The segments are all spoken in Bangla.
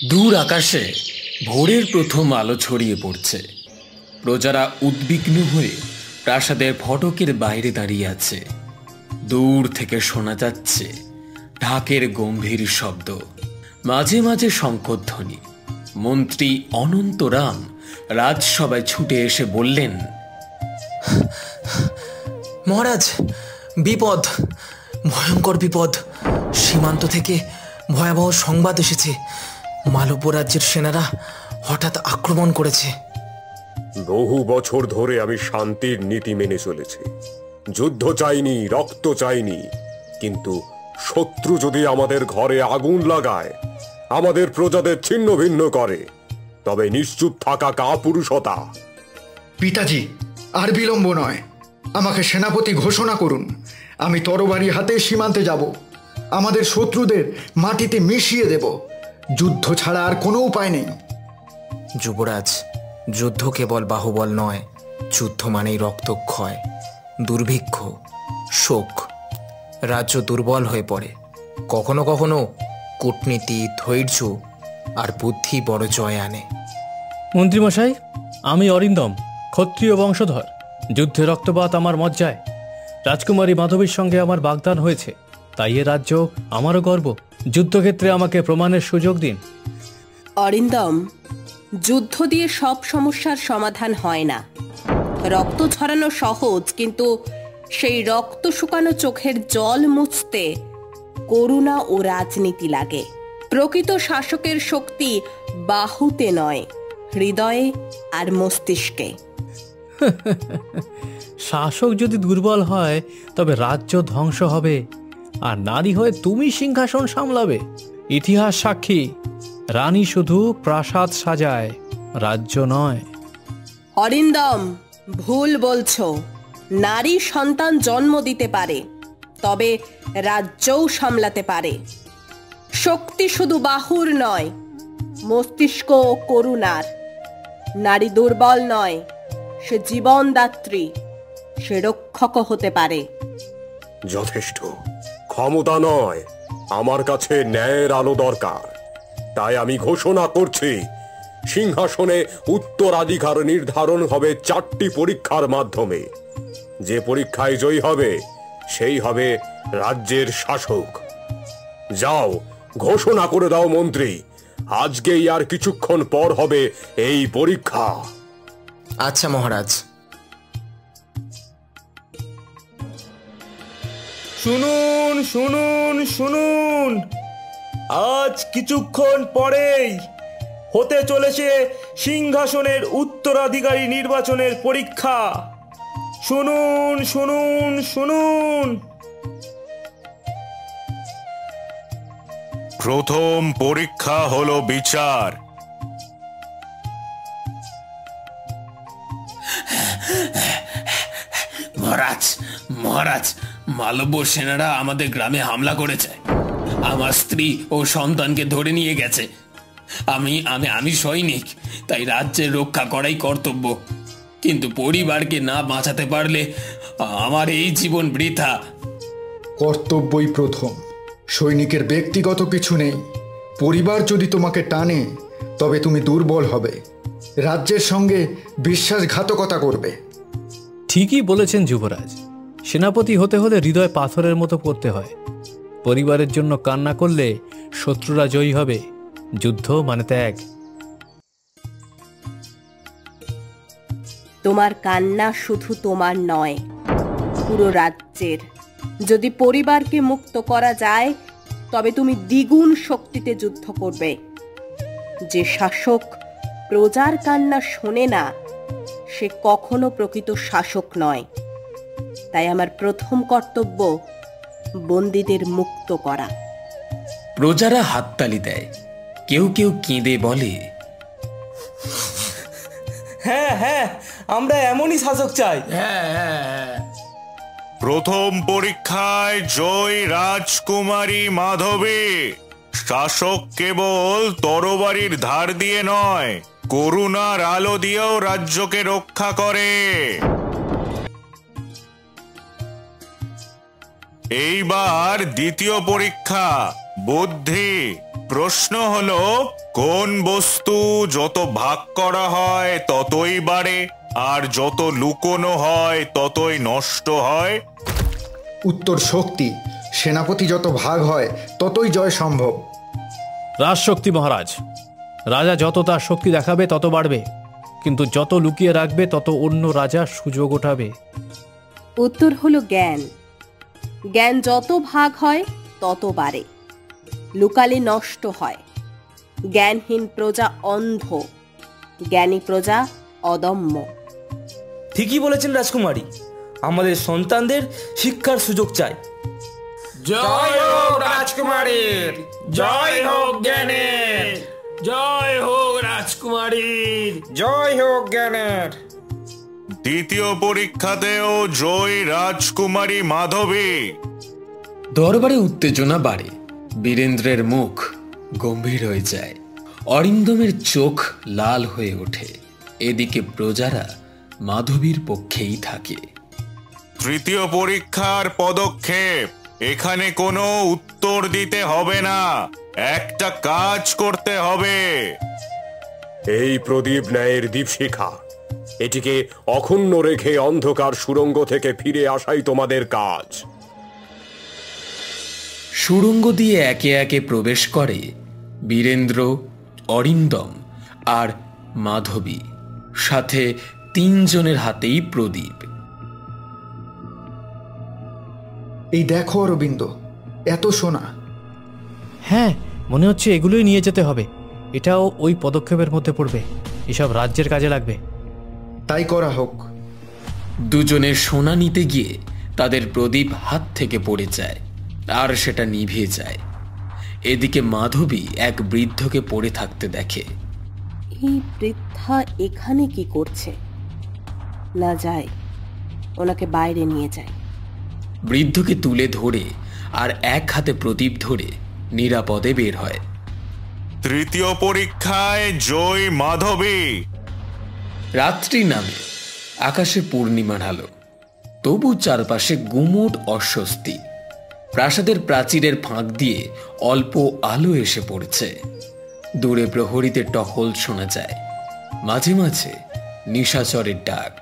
দূর আকাশে ভোরের প্রথম আলো ছড়িয়ে পড়ছে। প্রজারা উদ্বিগ্ন হয়ে প্রাসাদের ফটকের বাইরে দাঁড়িয়ে আছে। দূর থেকে শোনা যাচ্ছে ঢাকের গম্ভীর শব্দ, মাঝে মাঝে শঙ্খধ্বনি। মন্ত্রী অনন্তরাম রাজসভায় ছুটে এসে বললেন, মহারাজ, বিপদ, ভয়ঙ্কর বিপদ। সীমান্ত থেকে ভয়াবহ সংবাদ এসেছে। মালব্য রাজ্যের সেনারা হঠাৎ আক্রমণ করেছে। বহু বছর ধরে আমি শান্তির নীতি মেনে চলেছি। যুদ্ধ চাইনি, রক্ত চাইনি, কিন্তু শত্রু যদি আমাদের ঘরে আগুন লাগায়, আমাদের প্রজাদের ছিন্ন ভিন্ন করে, তবে নিশ্চুপ থাকা কাপুরুষতা। পিতাজি, আর বিলম্ব নয়, আমাকে সেনাপতি ঘোষণা করুন। আমি তরবারি হাতে সীমান্তে যাব, আমাদের শত্রুদের মাটিতে মিশিয়ে দেব। যুদ্ধ ছাড়া আর কোনো উপায় নেই। যুবরাজ, যুদ্ধ কেবল বাহুবল নয়, যুদ্ধ মানেই রক্তক্ষয়, দুর্ভিক্ষ, শোক। রাজ্য দুর্বল হয়ে পড়ে। কখনো কখনো কূটনীতি, ধৈর্য আর বুদ্ধি বড় জয় আনে। মন্ত্রীমশাই, আমি অরিন্দম, ক্ষত্রিয় বংশধর। যুদ্ধে রক্তপাত আমার মজ্জায়। রাজকুমারী মাধবীর সঙ্গে আমার বাগদান হয়েছে, তাই এ রাজ্য আমারও গর্ব। যুদ্ধক্ষেত্রে আমাকে প্রমাণের সুযোগ দিন। অরিন্দম, যুদ্ধ দিয়ে সব সমস্যার সমাধান হয় না। রক্ত ছড়ানো সহজ, কিন্তু সেই রক্ত শুকানো চোখের জল মুছতে করুণা ও রাজনীতি লাগে। প্রকৃত শাসকের শক্তি বাহুতে নয়, হৃদয়ে আর মস্তিষ্কে। শাসক যদি দুর্বল হয় তবে রাজ্য ধ্বংস হবে, আর নারী হয়ে তুমি সিংহাসন সামলাবে। ইতিহাস সাক্ষী, রানী শুধু প্রাসাদ সাজায়, রাজ্য নয়। অরিন্দম, ভুল বলছো। নারী সন্তান জন্ম দিতে পারে, তবে রাজ্যও সামলাতে পারে। শক্তি শুধু বাহুর নয়, মস্তিষ্ক ও করুণার। নারী দুর্বল নয়, সে জীবনদাত্রী, সে রক্ষকও হতে পারে। যথেষ্ট। ক্ষমতা নয়, আমার কাছে ন্যায়ের আলো দরকার। তাই আমি ঘোষণা করছি, সিংহাসনে উত্তরাধিকার নির্ধারণ হবে 4টি পরীক্ষার মাধ্যমে। যে পরীক্ষায় জয়ী হবে সেই হবে রাজ্যের শাসক। যাও, ঘোষণা করে দাও মন্ত্রী, আজকেই আর কিছুক্ষণ পর হবে এই পরীক্ষা। আচ্ছা মহারাজ। শুনুন শুনুন শুনুন, আজ কিছুক্ষণ পরেই হতে চলেছে সিংহাসনের উত্তরাধিকারী নির্বাচনের পরীক্ষা। শুনুন শুনুন শুনুন। প্রথম পরীক্ষা হলো বিচার। মহারাজ, মহারাজ, মালব্য সেনারা আমাদের গ্রামে হামলা করেছে। আমার স্ত্রী ও সন্তানকে ধরে নিয়ে গেছে। আমি আমি আমি সৈনিক, তাই রাজ্যের রক্ষা করাই কর্তব্য। কিন্তু পরিবারকে না বাঁচাতে পারলে আমার এই জীবন বৃথা। কর্তব্যই প্রথম, সৈনিকের ব্যক্তিগত কিছু নেই। পরিবার যদি তোমাকে টানে তবে তুমি দুর্বল হবে, রাজ্যের সঙ্গে বিশ্বাসঘাতকতা করবে। ঠিকই বলেছেন যুবরাজ, সেনাপতি হতে হলে হৃদয় পাথরের মতো পড়তে হয়। পরিবারের জন্য কান্না করলে শত্রুরা জয়ী হবে। যুদ্ধ মানে ত্যাগ। তোমার কান্না শুধু তোমার নয়, পুরো রাজ্যের। যদি পরিবারকে মুক্ত করা যায় তবে তুমি দ্বিগুণ শক্তিতে যুদ্ধ করবে। যে শাসক প্রজার কান্না শোনে না, সে কখনো প্রকৃত শাসক নয়। তাই আমার প্রথম কর্তব্য বন্দীদের মুক্ত করা। প্রজারা হাততালি দেয়, কেউ কেউ কেঁদে বলে, হ্যাঁ হ্যাঁ, আমরা এমনই শাসক চাই। প্রথম পরীক্ষায় জয় রাজকুমারী মাধবী। শাসক কেবল তরবারির ধার দিয়ে নয়, করুণার আলো দিয়েও রাজ্যকে রক্ষা করে। এইবার দ্বিতীয় পরীক্ষা, বুদ্ধি। প্রশ্ন হলো, কোন বস্তু যত ভাগ করা হয় ততই বাড়ে, আর যত লুকোনো হয় ততই নষ্ট হয়? উত্তর শক্তি। সেনাপতি যত ভাগ হয় ততই জয় সম্ভব। রাজশক্তি মহারাজ। রাজা যত তার শক্তি দেখাবে তত বাড়বে, কিন্তু যত লুকিয়ে রাখবে তত অন্য রাজা সুযোগ ওঠাবে। উত্তর হলো জ্ঞান। জ্ঞান যত ভাগ হয় তত বাড়ে, লুকালে নষ্ট হয়। জ্ঞানহীন প্রজা অন্ধ, জ্ঞানী প্রজা অদম্য। ঠিকই বলেছেন রাজকুমারী, আমাদের সন্তানদের শিক্ষার সুযোগ চাই। জয় হোক রাজকুমারীর, জয় হোক জ্ঞানের, জয় হোক রাজকুমারীর, জয় হোক জ্ঞানের। দ্বিতীয় পরীক্ষাতেও জয় রাজকুমারী মাধবী। দরবারে উত্তেজনা বাড়ে। বীরেন্দ্রের মুখ গম্ভীর হয়ে যায়, অরিন্দমের চোখ লাল হয়ে ওঠে। এদিকে প্রজারা মাধবীর পক্ষেই থাকে। তৃতীয় পরীক্ষার পদক্ষেপ। এখানে কোনো উত্তর দিতে হবে না, একটা কাজ করতে হবে। এই প্রদীপ ন্যায়ের দীপশিখা, এটিকে অক্ষুণ্ণ রেখে অন্ধকার সুড়ঙ্গ থেকে ফিরে আসাই তোমাদের কাজ। সুড়ঙ্গ দিয়ে একে একে প্রবেশ করে বীরেন্দ্র, অরিন্দম আর মাধবী, সাথে 3 জনের হাতেই প্রদীপ। এই দেখো অরবিন্দ, এত সোনা। হ্যাঁ, মনে হচ্ছে এগুলোই নিয়ে যেতে হবে। এটাও ওই পদক্ষেপের মধ্যে পড়বে, এসব রাজ্যের কাজে লাগবে। তাই করা হোক। দুজনের সোনা নিতে গিয়ে তাদের প্রদীপ হাত থেকে পড়ে যায়, আর সেটা নিভে যায়। এদিকে মাধবী এক বৃদ্ধকে পড়ে থাকতে দেখে। এই বৃদ্ধা এখানে কি করছে? না যায়, ওনাকে বাইরে নিয়ে যায়। বৃদ্ধকে তুলে ধরে আর এক হাতে প্রদীপ ধরে নিরাপদে বের হয়। তৃতীয় পরীক্ষায় জয় মাধবী। রাত্রি নামে, আকাশে পূর্ণিমার আলো, তবু চারপাশে গুমোট অস্বস্তি। প্রাসাদের প্রাচীরের ফাঁক দিয়ে অল্প আলো এসে পড়ছে। দূরে প্রহরীদের টহল শোনা যায়, মাঝে মাঝে নিশাচরের ডাক।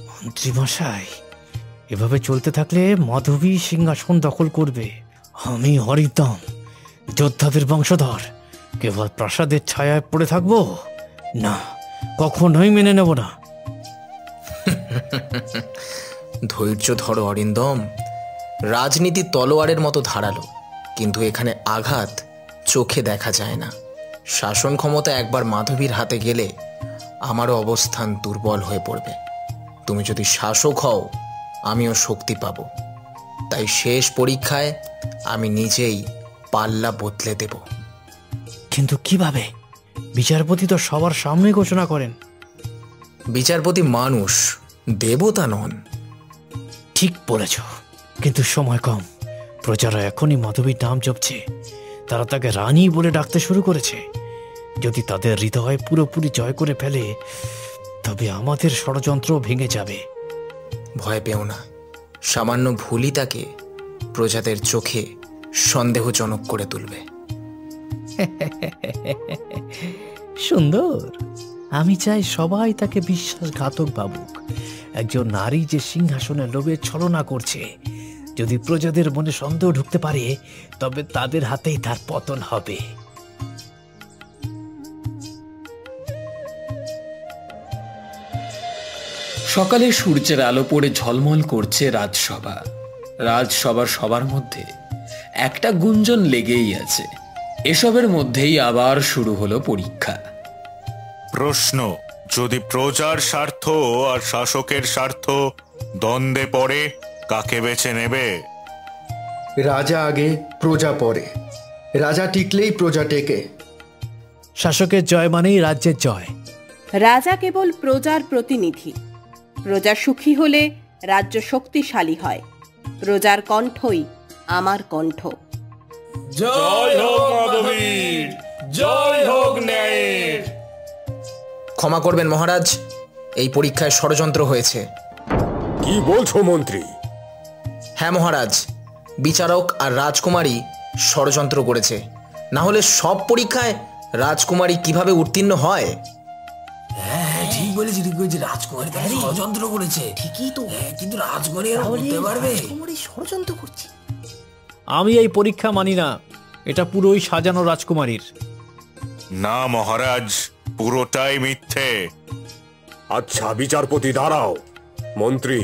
মন্ত্রীমশাই, এভাবে চলতে থাকলে মাধবী সিংহাসন দখল করবে। আমি হরিদম, যোদ্ধাদের বংশধর, কেবল প্রাসাদের ছায়ায় পড়ে থাকবো না, কখনোই মেনে নেব না। ধৈর্য ধরো অরিন্দম। রাজনীতি তলোয়ারের মতো ধারালো, কিন্তু এখানে আঘাত চোখে দেখা যায় না। শাসন ক্ষমতা একবার মাধবীর হাতে গেলে আমারও অবস্থান দুর্বল হয়ে পড়বে। তুমি যদি শাসক হও, আমিও শক্তি পাব। তাই শেষ পরীক্ষায় আমি নিজেই পাল্লা বদলে দেব। কিন্তু কিভাবে? বিচারপতি তো সবার সামনে ঘোষণা করেন। বিচারপতি মানুষ, দেবতা নন। ঠিক বলেছ, কিন্তু সময় কম। প্রজারা এখনই মাধবীর নাম জপছে, তারা তাকে রানী বলে ডাকতে শুরু করেছে। যদি তাদের হৃদয় পুরোপুরি জয় করে ফেলে, তবে আমাদের ষড়যন্ত্র ভেঙে যাবে। ভয় পেও না, সামান্য ভুলই তাকে প্রজাদের চোখে সন্দেহজনক করে তুলবে। সুন্দর। আমি চাই সবাই তাকে বিশ্বাসঘাতক ভাবুক, একজন নারী যে সিংহাসনের লোভে ছলনা করছে। যদি প্রজাদের মনে সন্দেহ ঢুকতে পারে, তবে তাদের হাতেই তার পতন হবে। সকালে সূর্যের আলো পড়ে ঝলমল করছে রাজসভা। রাজসভার সবার মধ্যে একটা গুঞ্জন লেগেই আছে। এসবের মধ্যেই আবার শুরু হলো পরীক্ষা। প্রশ্ন, যদি প্রজার স্বার্থ আর শাসকের স্বার্থ দ্বন্দ্বে পড়ে, কাকে বেছে নেবে? রাজা আগে, প্রজা পরে। রাজা টিকলেই প্রজা টেকে। শাসকের জয় মানেই রাজ্যের জয়। রাজা কেবল প্রজার প্রতিনিধি। প্রজা সুখী হলে রাজ্য শক্তিশালী হয়। প্রজার কণ্ঠই আমার কণ্ঠ। জয় হোক মাধবীর, জয় হোক ন্যায়ের। ক্ষমা করবেন মহারাজ, এই পরীক্ষায় ষড়যন্ত্র হয়েছে। কি বলছো মন্ত্রী? হ্যাঁ মহারাজ, বিচারক আর রাজকুমারী ষড়যন্ত্র করেছে, না হলে সব পরীক্ষায় রাজকুমারী কিভাবে উত্তীর্ণ হয়? ঠিক বলেছি রাজকুমারী তাহলে ষড়যন্ত্র করেছে। ঠিকই তো, কিন্তু রাজকুমারী আর বলতে পারবে? ষড়যন্ত্র করছে। আমি এই পরীক্ষা মানি না, এটা পুরোই সাজানো রাজকুমারীর। না মহারাজ, পুরোটাই মিথ্যে। আচ্ছা বিচারপতি দাঁড়াও। মন্ত্রী,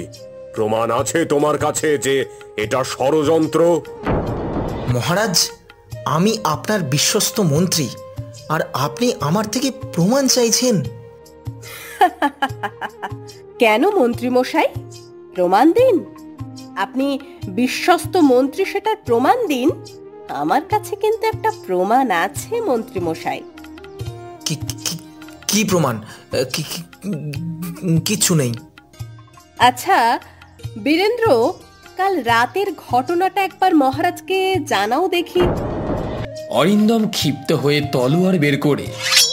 প্রমাণ আছে তোমার কাছে যে এটা ষড়যন্ত্র? মহারাজ, আমি আপনার বিশ্বস্ত মন্ত্রী, আর আপনি আমার থেকে প্রমাণ চাইছেন? কেন মন্ত্রী মশাই, প্রমাণ দিন। আপনি বিশ্বস্ত মন্ত্রী, সেটার প্রমাণ দিন। আমার কাছে কিন্তু একটা প্রমাণ আছে মন্ত্রী মশাই। কি প্রমাণ? কিছু নেই। আচ্ছা বীরেন্দ্র, কাল রাতের ঘটনাটা একবার মহারাজকে জানাও দেখি। অরিন্দম ক্ষিপ্ত হয়ে তলোয়ার বের করে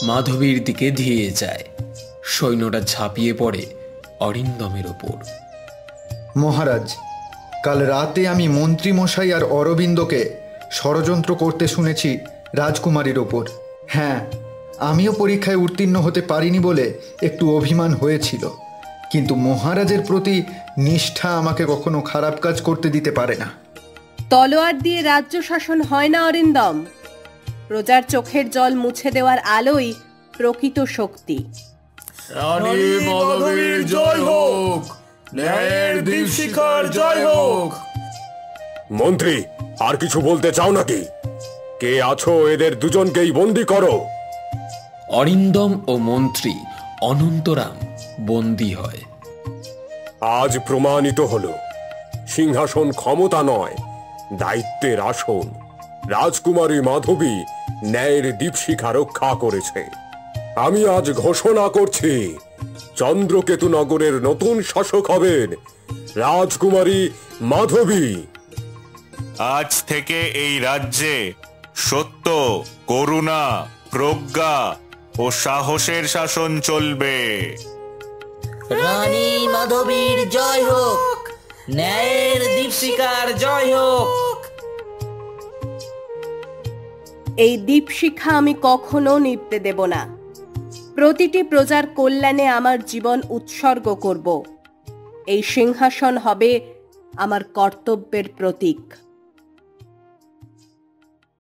মাধবীর দিকে ধেয়ে যায়। সৈন্যরা ঝাঁপিয়ে পড়ে অরিন্দমের ওপর। মহারাজ, কাল রাতে আমি মন্ত্রী মশাই আর অরবিন্দকে ষড়যন্ত্র করতে শুনেছি রাজকুমারীর ওপর। হ্যাঁ, আমিও পরীক্ষায় উত্তীর্ণ হতে পারিনি বলে একটু অভিমান হয়েছিল, কিন্তু মহারাজের প্রতি নিষ্ঠা আমাকে কখনো খারাপ কাজ করতে দিতে পারে না। তলোয়ার দিয়ে রাজ্য শাসন হয় না অরিন্দম। প্রজার চোখের জল মুছে দেওয়ার আলোই প্রকৃত শক্তি। রানী মাধবীর জয় হোক, ন্যায়ের দীপশিখার জয় হোক। মন্ত্রী, আর কিছু বলতে চাও নাকি? কে আছো, এদের দুজনকেই বন্দি করো। অরিন্দম ও মন্ত্রী অনন্তরাম বন্দী হয়। আজ প্রমাণিত হলো সিংহাসন ক্ষমতা নয়, দায়িত্বের আসন। রাজকুমারী মাধবী ন্যায়ের দীপশিখা রক্ষা করেছে। আমি আজ ঘোষণা করছি, চন্দ্রকেতু নগরের নতুন শাসক হবেন রাজকুমারী মাধবী। আজ থেকে এই রাজ্যে সত্য, করুণা, প্রজ্ঞা ও সাহসের শাসন চলবে। রানী মাধবীর জয় হোক, ন্যায়ের দীপশিখার জয় হোক। এই দীপশিখা আমি কখনো নিভতে দেব না। প্রতিটি প্রজার কল্যাণে আমার জীবন উৎসর্গ করব। এই সিংহাসন হবে আমার কর্তব্যের প্রতীক।